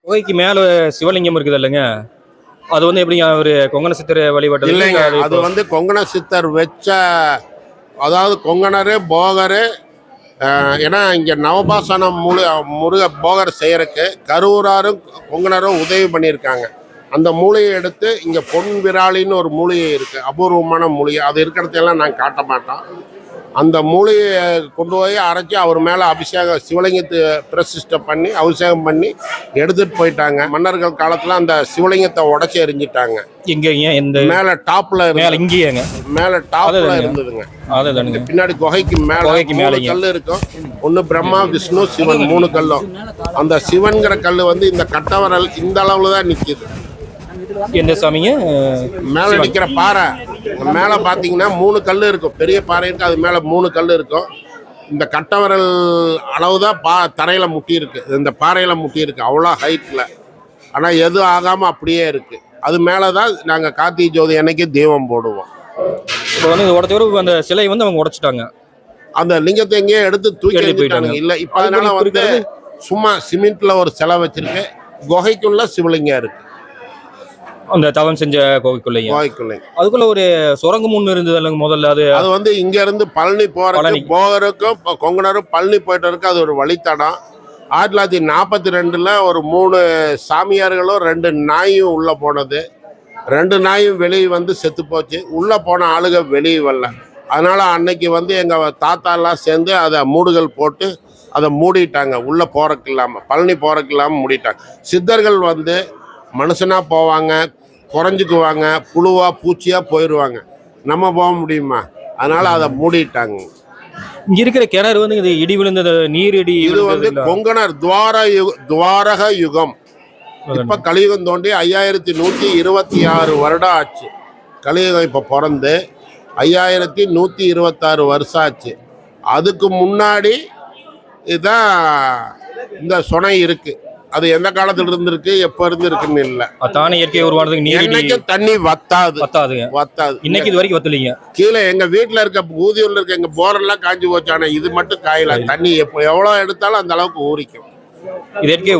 குகைக்கு மேல சிவலிங்கம் இருக்குது இல்லைங்க? அது வந்து எப்படிங்க ஒரு கொங்கண சித்தர் வழிபட்டது இல்லைங்க. அது அது வந்து கொங்கண சித்தர் வச்ச, அதாவது கொங்கணரு போகரு. ஏன்னா இங்க நவபாசனம் முருக போகர் செய்யறதுக்கு கரூராரும் கொங்கணரும் உதவி பண்ணியிருக்காங்க. அந்த மூலிகையை எடுத்து இங்க பொன் விராலின்னு ஒரு மூலிகை இருக்கு, அபூர்வமான மூலிகை. அது இருக்கிறதெல்லாம் நான் காட்ட மாட்டோம். அந்த மூலிகையை கொண்டு போய் அரைச்சி அவர் மேலே அபிஷேகம், சிவலிங்கத்தை பிரசிஷ்டை பண்ணி அபிஷேகம் பண்ணி எடுத்துட்டு போயிட்டாங்க. மன்னர்கள் காலத்தில் அந்த சிவலிங்கத்தை உடச்சி எரிஞ்சிட்டாங்க. எங்கேங்க? இந்த மேலே டாப்ல இங்கேங்க மேலே டாப்ல இருந்ததுங்க. அதுதானுங்க. பின்னாடி குகைக்கு மேலே கல் இருக்கும். ஒன்று பிரம்மா, விஷ்ணு, சிவன், 3 கல்லும். அந்த சிவன்கிற கல் வந்து இந்த கட்டவரல் இந்த அளவுல தான் நிற்கிது. எந்த சாமிங்க? மேலே நிற்கிற பாறை மேலே பார்த்தீங்கன்னா 3 கல் இருக்கும். பெரிய பாறை இருக்கு, அது மேலே 3 கல் இருக்கும். இந்த கட்டவரல் அளவு தான் தரையில் முட்டி இருக்கு, இந்த பாறையில் முட்டி இருக்கு, அவ்வளோ ஹைட்டில். ஆனால் எதுவும் ஆகாமல் அப்படியே இருக்கு. அது மேலே தான் நாங்கள் கார்த்திகை ஜோதி அன்னைக்கு தீபம் போடுவோம். இப்போ வந்து உடச்சவரு அந்த சிலையை வந்து அவங்க உடைச்சிட்டாங்க. அந்த லிங்கத்தை எங்கேயே எடுத்து தூக்கி போயிட்டாங்க. இல்லை, இப்போ அதனால வந்து சும்மா சிமெண்ட்ல ஒரு சிலை வச்சிருக்கு. குகைக்குள்ள சிவலிங்கம் இருக்கு. அந்த தவம் செஞ்ச கோவிக்குள்ளே அதுக்குள்ள ஒரு சுரங்கம் ஒண்ணு இருந்தது இல்லைங்க முதல்ல? அது வந்து இங்க இருந்து பழனி போறதுக்கு போகருக்கும் கொங்கணரும் பழனி போயிட்டு இருக்கு. அது ஒரு வழித்தடம். 1942 ஒரு 3 சாமியார்களும் 2 நாயும் உள்ள போனது. 2 நாயும் வெளியே வந்து செத்து போச்சு. உள்ள போன ஆளுக வெளியே வரல. அதனால அன்னைக்கு வந்து எங்க தாத்தா எல்லாம் சேர்ந்து அதை மூடுகள் போட்டு அதை மூடிட்டாங்க. உள்ள போறக்கு இல்லாம, பழனி போறக்கு இல்லாம மூடிட்டாங்க. சித்தர்கள் வந்து மனுஷனா போவாங்க, குறைஞ்சிக்குவாங்க, புழுவா பூச்சியா போயிடுவாங்க. நம்ம போக முடியுமா? அதனால அதை மூடிட்டாங்க. இங்க இருக்கிற கிணறு வந்து இது இடி விழுந்தது நீரிடி. இது வந்து கொங்கணர் துவாரக யுகம். இப்ப கலியுகம் தோண்டி 5126 வருடம் ஆச்சு. கலியுகம் இப்ப பிறந்து 5126 வருஷம் ஆச்சு. அதுக்கு முன்னாடி இதுதான் இந்த சுனை இருக்கு. அது எந்த காலத்துல இருந்திருக்கு, எப்ப இருந்து இருக்குன்னு இல்ல. தானே இயற்கை உருவானதுக்கு தண்ணி வத்தாது. இன்னைக்கு இது வரைக்கும் வத்தலீங்க. கீழே எங்க வீட்டுல இருக்க ஊதியூர்ல இருக்க எங்க போரெல்லாம் காஞ்சி போச்சு. ஆனா இது மட்டும் காயல. தண்ணி எவ்வளவு எடுத்தாலும் அந்த அளவுக்கு ஊறிக்கும். இயற்கையா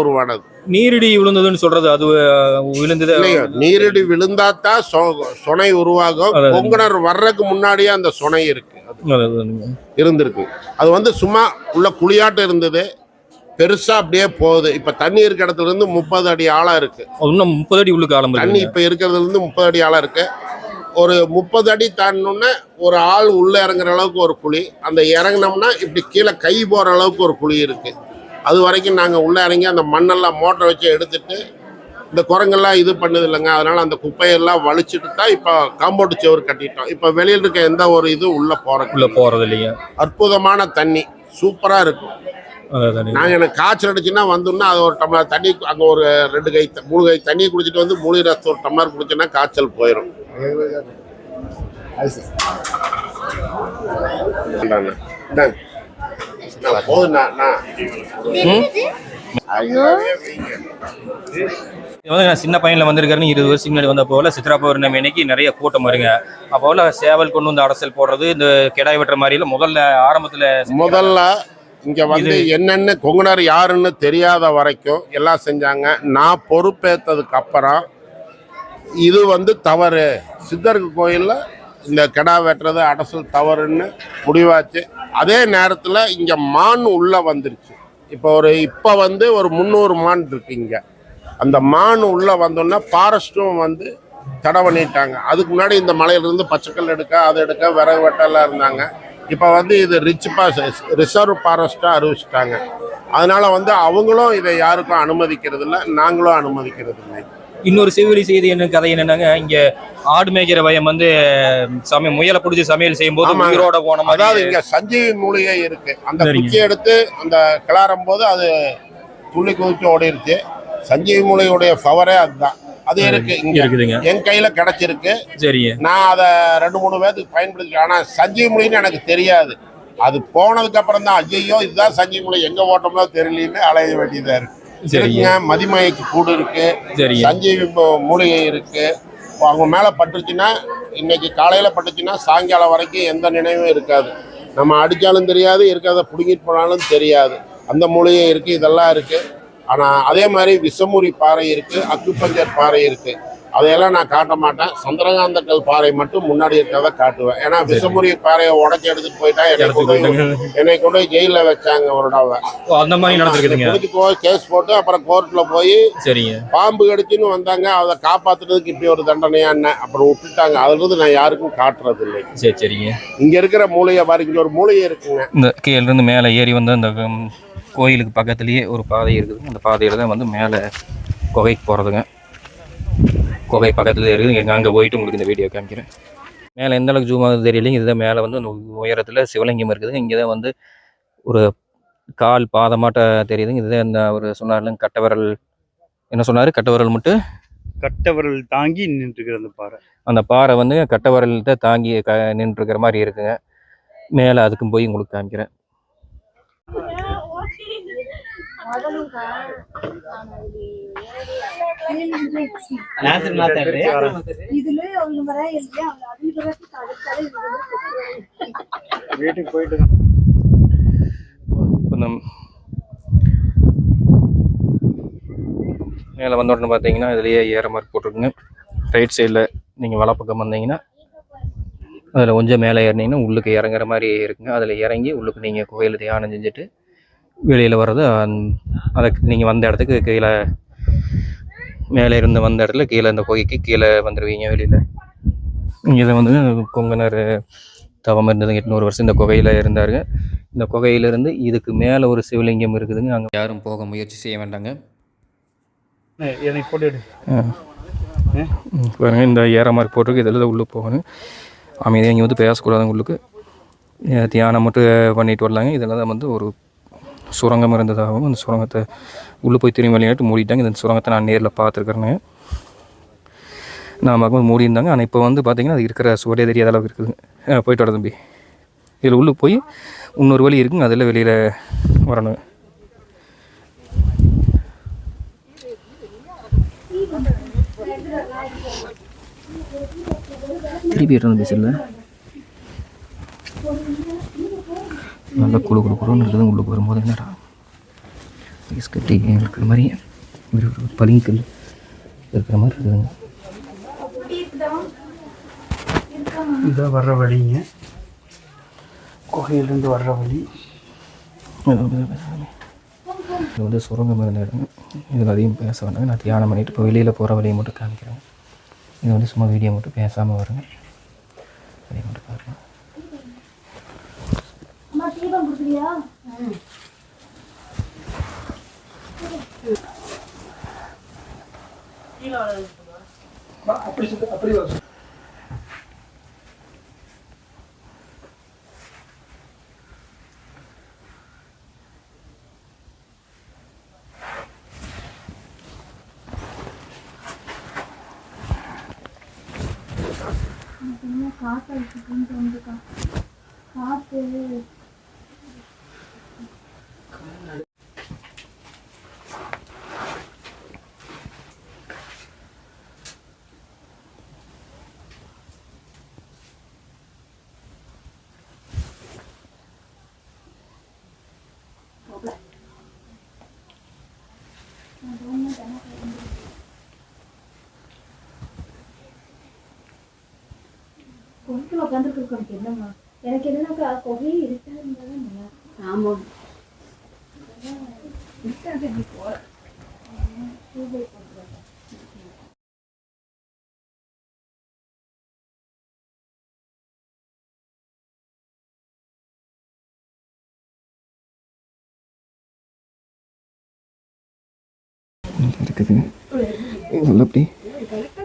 உருவானது. நீரிடி விழுந்ததுன்னு சொல்றது அது விழுந்தது. நீரிடி விழுந்தாத்தான் சுனை உருவாகும். கொங்கணர் வர்றதுக்கு முன்னாடியே அந்த சுனை இருக்கு, இருந்திருக்கு. அது வந்து சும்மா உள்ள குழியாட்டம் இருந்தது, பெருசா அப்படியே போகுது. இப்ப தண்ணி இருக்க இடத்துல இருந்து 30 அடி ஆழம் இருக்கு. இன்னும் 30 அடி உள்ளுக்கு ஆழம். தண்ணி இப்ப இருக்கிறதுல இருந்து 30 அடி ஆழம் இருக்கு. ஒரு 30 அடி தாண்டினோன்னா ஒரு ஆள் உள்ள இறங்குற அளவுக்கு ஒரு குழி. அந்த இறங்கினோம்னா இப்படி கீழே கை போற அளவுக்கு ஒரு குழி இருக்கு. அது வரைக்கும் நாங்க உள்ள இறங்கி அந்த மண்ணெல்லாம் மோட்டரை வச்சு எடுத்துட்டு, இந்த குரங்கெல்லாம் இது பண்ணுது இல்லைங்க, அதனால அந்த குப்பையெல்லாம் வலிச்சுட்டு தான் இப்ப காம்பவுண்ட் செவர் கட்டிட்டோம். இப்ப வெளியில் இருக்க எந்த ஒரு இது உள்ள போறது இல்லையா. அற்புதமான தண்ணி, சூப்பரா இருக்கும். நாங்கள் எனக்கு காய்ச்சல் அடிச்சுன்னா வந்தோம்னா அது ஒரு டம்ளர் தண்ணி, அங்கே ஒரு 2 கை 3 கை தண்ணி குடிச்சிட்டு வந்து மூலிகை ரசம் ஒரு டம்ளர் குடிச்சோன்னா காய்ச்சல் போயிடும். சின்ன பையன்ல வந்திருக்காருன்னு 20 வருஷத்துக்கு முன்னாடி வந்த போல சித்ரா பௌர்ணமி அன்னைக்கு நிறைய கூட்டம் வருங்க. அப்போல சேவல் கொண்டு வந்து அடசல் போடுறது, இந்த கிடாய் வெட்டுற மாதிரி முதல்ல இங்க வந்து என்னென்ன கொங்கணர் யாருன்னு தெரியாத வரைக்கும் எல்லாம் செஞ்சாங்க. நான் பொறுப்பேற்றதுக்கு அப்புறம் இது வந்து தவறு, சித்தருக்கு கோயில்ல இந்த கிடா வெட்டுறது அடசல் தவறுன்னு முடிவாச்சு. அதே நேரத்தில் இங்க மான் உள்ள வந்துருச்சு. இப்போ வந்து ஒரு 300 மான் இருக்கு இங்க. அந்த மான் உள்ள வந்தோன்னா ஃபாரஸ்ட்டும் வந்து தடை பண்ணிட்டாங்க. அதுக்கு முன்னாடி இந்த மலையிலிருந்து பச்சைக்கல் எடுக்க, அதை எடுக்க, விறகு வெட்டெல்லாம் இருந்தாங்க. இப்போ வந்து இது ரிசர்வ் ஃபாரஸ்ட்டாக அறிவிச்சிட்டாங்க. அதனால வந்து அவங்களும் இதை யாருக்கும் அனுமதிக்கிறது இல்லை, நாங்களும் அனுமதிக்கிறது இல்லை. இன்னொரு செவிலி செய்தி என்ன கதை என்னன்னாங்க, இங்க ஆடு மேய்க்கிற பயம் வந்து முயலை பிடிச்சி சமையல் செய்யும் போது உயிரோட போன மாதிரி. அதாவது இங்க சஞ்சீவி மூலிகை இருக்கு. அந்த குச்சி எடுத்து அந்த கிளாறும் போது அது துள்ளி குதிச்சு ஓடிருச்சு. சஞ்சீவி மூலிகையுடைய பவரே அதுதான். அது இருக்கு இங்க என் கையில கிடைச்சிருக்கு. சரி, நான் அதை 2-3 பேருக்கு பயன்படுத்திக்கிறேன். ஆனா சஞ்சீவி மூலிகைன்னு எனக்கு தெரியாது. அது போனதுக்கு அப்புறம் தான் ஐயோ இதுதான் சஞ்சீவி மூலிகை, எங்க ஓட்டோம்னா தெரியலன்னு அலைய வேண்டியதா இருக்கு. மதிமயக்கு கூடு இருக்கு, சஞ்சீவி மூலிகை இருக்கு. அவங்க மேல பட்டுச்சுன்னா, இன்னைக்கு காலையில பட்டுச்சுன்னா சாயங்காலம் வரைக்கும் எந்த நினைவும் இருக்காது. நம்ம அடிச்சாலும் தெரியாது, இருக்கிறத பிடுங்கிட்டு போனாலும் தெரியாது. அந்த மூலிகை இருக்கு, இதெல்லாம் இருக்கு. ஆனால் அதே மாதிரி விஷமுறி பாறை இருக்குது, அக்குப்பஞ்சர் பாறை இருக்குது. அதையெல்லாம் நான் காட்ட மாட்டேன். சந்திரகாந்தக்கல் பாறை மட்டும் முன்னாடி இருக்கிறத காட்டுவேன். ஏன்னா விஷமுறி பாறையை உடச்சி எடுத்துட்டு போயிட்டா என்னை கொண்டு போய் ஜெயிலில் வச்சாங்க ஒரு தடவை. அந்த மாதிரி நடந்துருக்குதுங்க. கேஸ் போட்டு அப்புறம் கோர்ட்டில் போய் சரிங்க பாம்பு கடிச்சுன்னு வந்தாங்க. அதை காப்பாற்றுறதுக்கு இப்படி ஒரு தண்டனையா என்ன அப்புறம் விட்டுட்டாங்க. அதுலேருந்து நான் யாருக்கும் காட்டுறது இல்லை. சரி சரிங்க. இங்கே இருக்கிற மூலையை பாரு, இங்கே ஒரு மூலையை இருக்குங்க. இந்த கீழேருந்து மேலே ஏறி வந்து அந்த கோயிலுக்கு பக்கத்துலேயே ஒரு பாதை இருக்குதுங்க. அந்த பாதையில் தான் வந்து மேலே குகைக்கு போகிறதுங்க. குகை பக்கத்தில் இருக்குது. அங்கே போயிட்டு உங்களுக்கு இந்த வீடியோ காமிக்கிறேன். மேலே எந்த அளவுக்கு ஜூம் ஆகுது தெரியலைங்க. இதுதான் மேலே வந்து அந்த உயரத்தில் சிவலிங்கம் இருக்குதுங்க. இங்கே தான் வந்து ஒரு கால் பாதமாட்ட தெரியுதுங்க. இதுதான் இந்த அவர் சொன்னார்லங்க கட்டவரல், என்ன சொன்னார், கட்டவரல் மட்டும் கட்டவரல் தாங்கி நின்றுருக்கிற அந்த பாறை. அந்த பாறை வந்து கட்டவரல் தான் தாங்கி நின்றுருக்கிற மாதிரி இருக்குங்க. மேலே அதுக்கும் போய் உங்களுக்கு காமிக்கிறேன். வீட்டுக்கு போயிட்டு மேலே வந்த உடனே பார்த்தீங்கன்னா இதுலேயே ஏற மார்க் போட்டிருக்குங்க. ரைட் சைடில் நீங்கள் வலப்பக்கம் வந்தீங்கன்னா அதில் கொஞ்சம் மேலே ஏறினீங்கன்னா உள்ளுக்கு இறங்குற மாதிரி இருக்குங்க. அதில் இறங்கி உள்ளுக்கு நீங்கள் கோயில் தியானம் செஞ்சுட்டு வெளியில் வர்றது அதுக்கு நீங்கள் வந்த இடத்துக்கு கீழே மேலே இருந்து வந்த இடத்துல கீழே இந்த கோயிலுக்கு கீழே வந்துடுவீங்க வெளியில். இதில் வந்து கொங்கனர் தவம் இருந்ததுங்க. 800 வருஷம் இந்த குகையில் இருந்தாருங்க. இந்த குகையிலேருந்து இதுக்கு மேலே ஒரு சிவலிங்கம் இருக்குதுங்க. அங்கே யாரும் போக முயற்சி செய்ய வேண்டாங்க. பாருங்க இந்த ஏற மாதிரி போட்டிருக்கு. இதில் தான் உள்ளே போகணும். அமைதியாக இங்கே வந்து பேசக்கூடாதுங்க. உள்ளுக்கு தியானம் மட்டும் பண்ணிட்டு வரலாங்க. இதில் தான் வந்து ஒரு சுரங்கம் இருந்ததாகவும் அந்த சுரங்கத்தை உள்ளே போய் திரும்பி விளையாட்டு மூடிட்டாங்க. இந்த சுரங்கத்தை நான் நேரில் பார்த்துருக்குறேங்க. நான் பார்க்கும்போது மூடி இருந்தாங்க. ஆனால் இப்போ வந்து பார்த்திங்கன்னா அது இருக்கிற சுவடே தெரியாத அளவுக்கு இருக்குதுங்க. போயிட்டு வர தம்பி. இதில் உள்ளே போய் இன்னொரு வழி இருக்குங்க. அதில் வெளியில் வரணும். திருப்பி எட்டு பேசல நல்லா குழு குழுன்னு இருக்குது. உள்ளுக்கு வரும்போது என்னடா ஐஸ் கட்டி இருக்கிற மாதிரி பளிங்கல் இருக்கிற மாதிரி இருக்குதுங்க. இதான் வர்ற வழிங்க, கோயிலேருந்து வர்ற வழி. இது வந்து சுரங்கம் இருந்த இடம். இதில் அதிகம் பேச வேண்டாங்க. நான் தியானம் பண்ணிவிட்டு இப்போ வெளியில் போகிற வழியை மட்டும் காமிக்கிறேன். இது வந்து சும்மா வீடியோ மட்டும் பேசாமல் வருங்க. வழியை மட்டும் பாருங்கள். கொஞ்சம் உட்காந்துருக்கு. என்னம்மா எனக்கு என்னன்னாக்கா கொகையே இருட்டா இருந்தாலும் நல்லா. ஆமாம் இருக்காது. நீ போற இருக்குது நல்லா அப்படி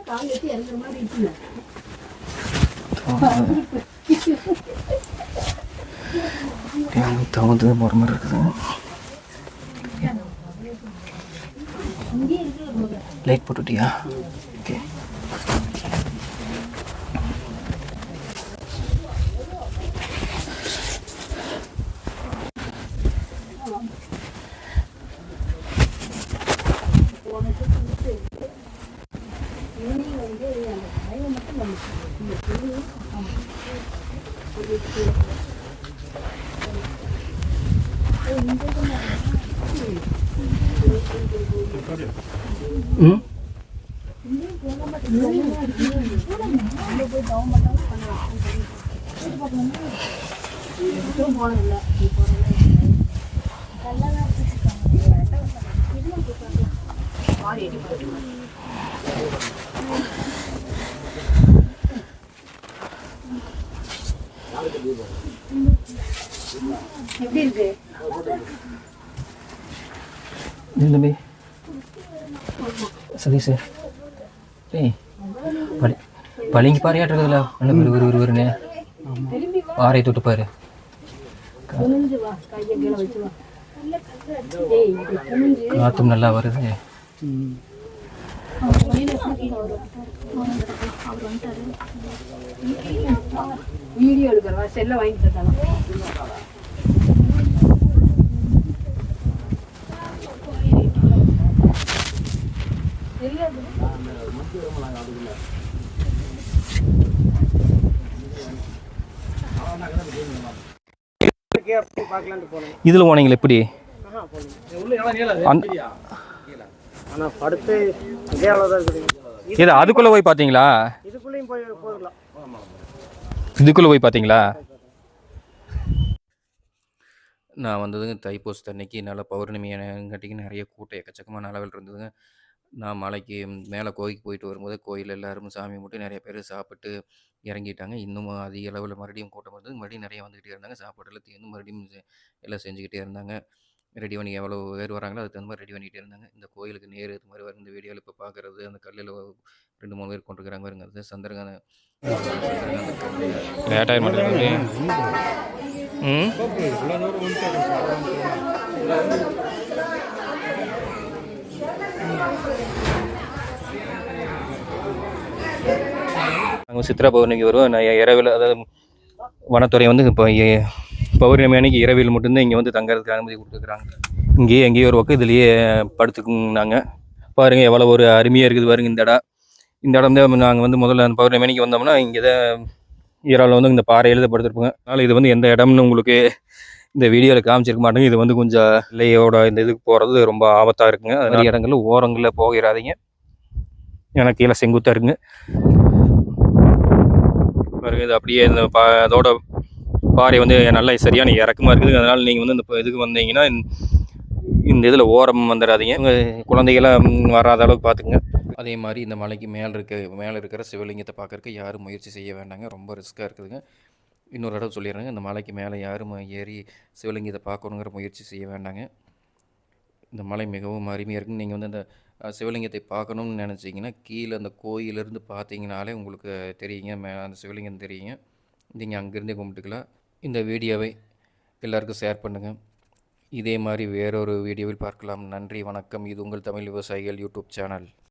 கால் வச்சு இறங்குற மாதிரி இருக்குல்ல. தகுந்து போகிற மாதிரி இருக்குது. லைட் போட்டுட்டியா? ஓகே. ம் எப்படி இருக்கு? தம்பி சதீஷ் ஏய் பளிங்கு பாறையாட்டு இருக்குதுல்ல நல்ல வருன்னு பாறை தொட்டு பாரு. காத்தும் நல்லா வருது. வீடியோ எடுக்கிறவா செல்ல வாங்கிட்டு இருக்காங்க. இதில் போனீங்களா எப்படி? இது அதுக்குள்ளே போய் பார்த்தீங்களா? இதுக்குள்ளே போய் பார்த்தீங்களா? நான் வந்ததுங்க தைப்பூசத்து அன்னைக்கு நல்ல பௌர்ணமியானங்காட்டிக்கு நிறைய கூட்டம் எக்கச்சக்கமான அளவில் இருந்ததுங்க. நான் மலைக்கு மேலே கோயிலுக்கு போயிட்டு வரும்போது கோயில் எல்லாரும் சாமி கும்பிட்டு நிறைய பேர் சாப்பிட்டு இறங்கிட்டாங்க. இன்னும் அதிக அளவில் மறுபடியும் கூட்டம் வந்தது. மறுபடியும் நிறைய வந்துக்கிட்டே இருந்தாங்க. சாப்பாடெல்லாம் தீர்ந்து மறுபடியும் எல்லாம் செஞ்சுக்கிட்டே இருந்தாங்க. ரெடி பண்ணி எவ்வளோ பேர் வராங்களோ அதுக்கு தகுந்த மாதிரி ரெடி பண்ணிகிட்டே இருந்தாங்க. இந்த கோயிலுக்கு நேர் இது மாதிரி வரும் இந்த வீடியோவில் இப்போ பார்க்குறது அந்த கல்லில் 2-3 பேர் கொண்டிருக்கிறாங்க பாருங்க. அது சந்திரகாந்த லேட்டாக மாட்டேங்குது. ம் நாங்கள் சித்ரா பௌர்ணமிக்கு வருவோம். நான் இரவில் அதாவது வனத்துறை வந்து இப்போ பௌர்ணமி அன்னைக்கு இரவில் மட்டும்தான் இங்கே வந்து தங்கறதுக்கு அனுமதி கொடுத்துருக்குறாங்க. இங்கேயே எங்கேயோ ஒரு பக்கம் இதுலேயே படுத்துக்குனாங்க. பாருங்கள் எவ்வளோ ஒரு அருமையாக இருக்குது பாருங்கள் இந்த இடம். இந்த இடம் தான் நாங்கள் வந்து முதல்ல அந்த பௌர்ணமி அன்னைக்கு வந்தோம்னா இங்கே தான் ஈராவில் வந்து இந்த பாறையில் தான் படுத்துருப்போங்க. அதனால் இது வந்து எந்த இடம்னு உங்களுக்கு இந்த வீடியோவில் காமிச்சிருக்க மாட்டேங்க. இது வந்து கொஞ்சம் இல்லையோட இந்த இதுக்கு போகிறது ரொம்ப ஆபத்தாக இருக்குங்க. அதனால இடங்களில் ஓரங்களில் போகிறாதீங்க. எனக்கு கீழே செங்குத்தாக இருக்குங்க பாருங்க. இது அப்படியே இந்த அதோட பாறை வந்து நல்லா சரியான இறக்கமாக இருக்குது. அதனால் நீங்கள் வந்து இந்த இதுக்கு வந்தீங்கன்னா இந்த இதில் ஓரம் வந்துடாதீங்க. குழந்தைகளாம் வராத அளவுக்கு பார்த்துக்குங்க. அதே மாதிரி இந்த மலைக்கு மேலே இருக்கிற சிவலிங்கத்தை பார்க்கறக்கு யாரும் முயற்சி செய்ய வேண்டாங்க. ரொம்ப ரிஸ்க்காக இருக்குதுங்க. இன்னொரு இடம் சொல்லிடுறேங்க, இந்த மலைக்கு மேலே யாரும் ஏறி சிவலிங்கத்தை பார்க்கணுங்கிற முயற்சி செய்ய வேண்டாங்க. இந்த மலை மிகவும் அருமையாக இருக்குன்னு நீங்கள் வந்து அந்த சிவலிங்கத்தை பார்க்கணும்னு நினச்சிங்கன்னா கீழே அந்த கோயிலிருந்து பார்த்தீங்கனாலே உங்களுக்கு தெரியுங்க. அந்த சிவலிங்கம் தெரியுங்க. நீங்கள் அங்கேருந்தே கும்பிட்டுக்கலாம். இந்த வீடியோவை எல்லாருக்கும் ஷேர் பண்ணுங்கள். இதே மாதிரி வேறொரு வீடியோவில் பார்க்கலாம். நன்றி, வணக்கம். இது உங்கள் தமிழ் விவசாயிகள் யூடியூப் சேனல்.